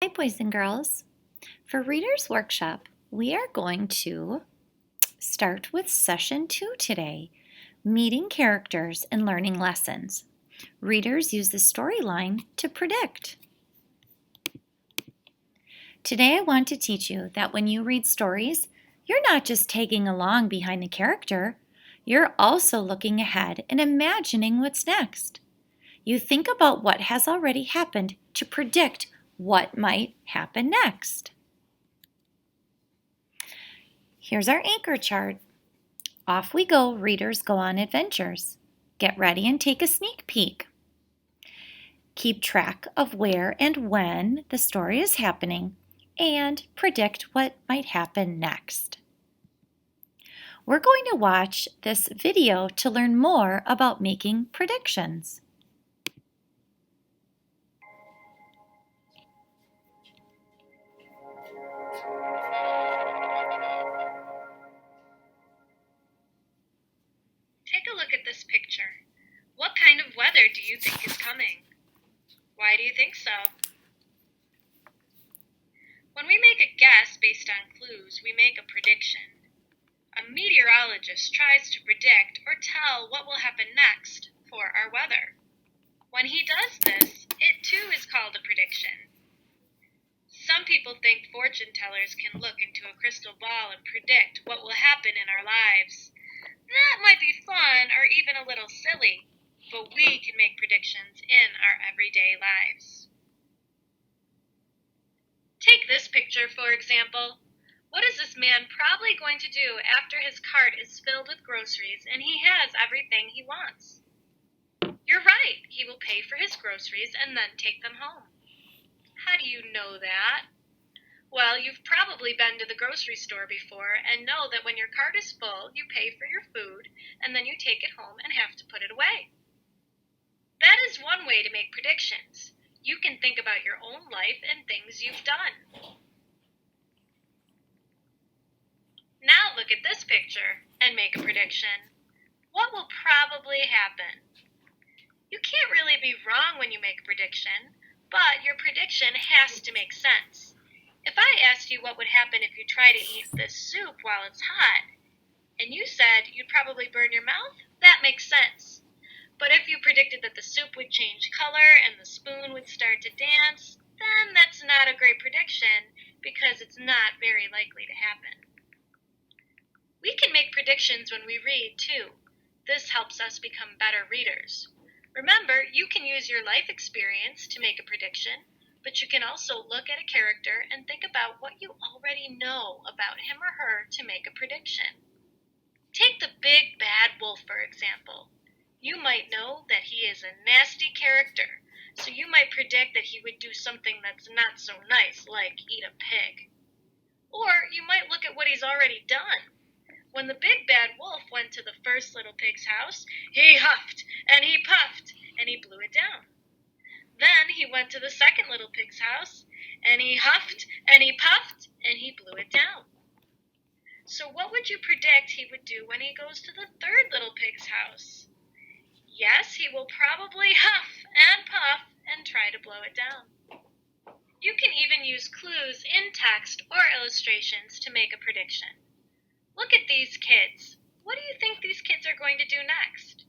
Hi, boys and girls. For Reader's Workshop, we are going to start with Session 2 today, Meeting Characters and Learning Lessons. Readers use the storyline to predict. Today I want to teach you that when you read stories, you're not just tagging along behind the character, you're also looking ahead and imagining what's next. You think about what has already happened to predict what might happen next. Here's our anchor chart. Off we go, readers go on adventures. Get ready and take a sneak peek. Keep track of where and when the story is happening and predict what might happen next. We're going to watch this video to learn more about making predictions. Take a look at this picture. What kind of weather do you think is coming? Why do you think so? When we make a guess based on clues, we make a prediction. A meteorologist tries to predict or tell what will happen next for our weather. When he does this, it too is called a prediction. Some people think fortune tellers can look into a crystal ball and predict what will happen in our lives. That might be fun or even a little silly, but we can make predictions in our everyday lives. Take this picture, for example. What is this man probably going to do after his cart is filled with groceries and he has everything he wants? You're right, he will pay for his groceries and then take them home. How do you know that? Well, you've probably been to the grocery store before and know that when your cart is full, you pay for your food and then you take it home and have to put it away. That is one way to make predictions. You can think about your own life and things you've done. Now look at this picture and make a prediction. What will probably happen? You can't really be wrong when you make a prediction, but your prediction has to make sense. If I asked you what would happen if you try to eat this soup while it's hot, and you said you'd probably burn your mouth, that makes sense. But if you predicted that the soup would change color and the spoon would start to dance, then that's not a great prediction because it's not very likely to happen. We can make predictions when we read, too. This helps us become better readers. Remember, you can use your life experience to make a prediction, but you can also look at a character and think about what you already know about him or her to make a prediction. Take the big bad wolf, for example. You might know that he is a nasty character, so you might predict that he would do something that's not so nice, like eat a pig. Or you might look at what he's already done. When the big bad wolf went to the first little pig's house, he huffed and he puffed and he blew it down. Then he went to the second little pig's house, and he huffed and he puffed and he blew it down. So what would you predict he would do when he goes to the third little pig's house? Yes, he will probably huff and puff and try to blow it down. You can even use clues in text or illustrations to make a prediction. Look at these kids. What do you think these kids are going to do next?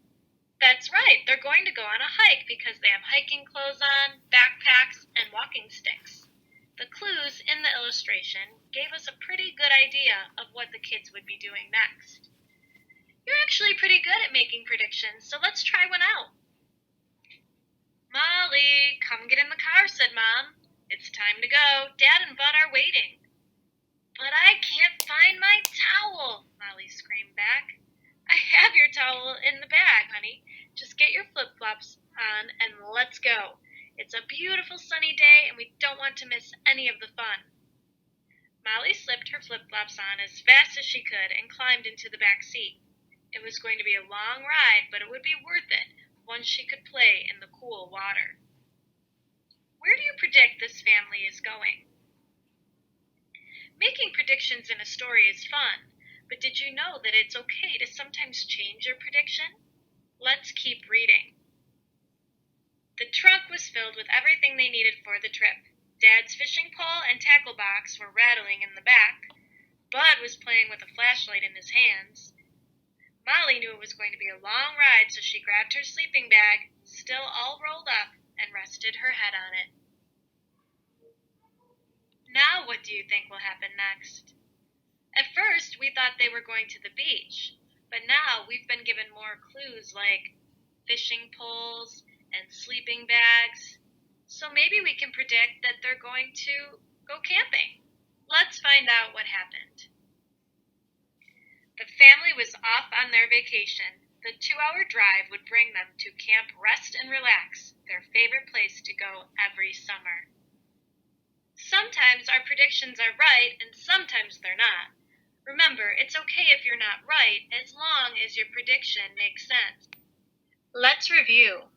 That's right, they're going to go on a hike because they have hiking clothes on, backpacks, and walking sticks. The clues in the illustration gave us a pretty good idea of what the kids would be doing next. You're actually pretty good at making predictions, so let's try one out. Molly, come get in the car, said Mom. It's time to go. Dad and Bud are waiting. But I can't find my towel, Molly screamed back. I have your towel in the bag, honey. Just get your flip-flops on and let's go. It's a beautiful sunny day and we don't want to miss any of the fun. Molly slipped her flip-flops on as fast as she could and climbed into the back seat. It was going to be a long ride, but it would be worth it once she could play in the cool water. Where do you predict this family is going? Making predictions in a story is fun, but did you know that it's okay to sometimes change your prediction? Let's keep reading. The trunk was filled with everything they needed for the trip. Dad's fishing pole and tackle box were rattling in the back. Bud was playing with a flashlight in his hands. Molly knew it was going to be a long ride, so she grabbed her sleeping bag, still all rolled up, and rested her head on it. Now what do you think will happen next? At first, we thought they were going to the beach, but now we've been given more clues like fishing poles and sleeping bags. So maybe we can predict that they're going to go camping. Let's find out what happened. The family was off on their vacation. The 2-hour drive would bring them to Camp Rest and Relax, their favorite place to go every summer. Sometimes our predictions are right and sometimes they're not. Remember, it's okay if you're not right as long as your prediction makes sense. Let's review.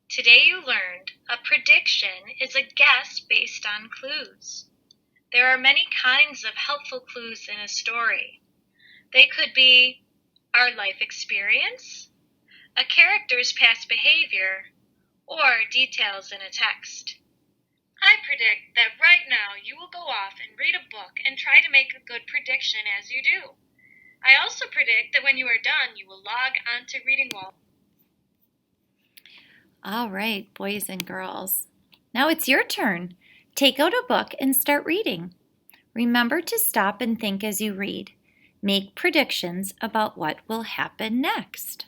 Today you learned a prediction is a guess based on clues. There are many kinds of helpful clues in a story. They could be our life experience, a character's past behavior, or details in a text. I predict that right now you will go off and read a book and try to make a good prediction as you do. I also predict that when you are done, you will log on to Reading Wall. All right, boys and girls. Now it's your turn. Take out a book and start reading. Remember to stop and think as you read. Make predictions about what will happen next.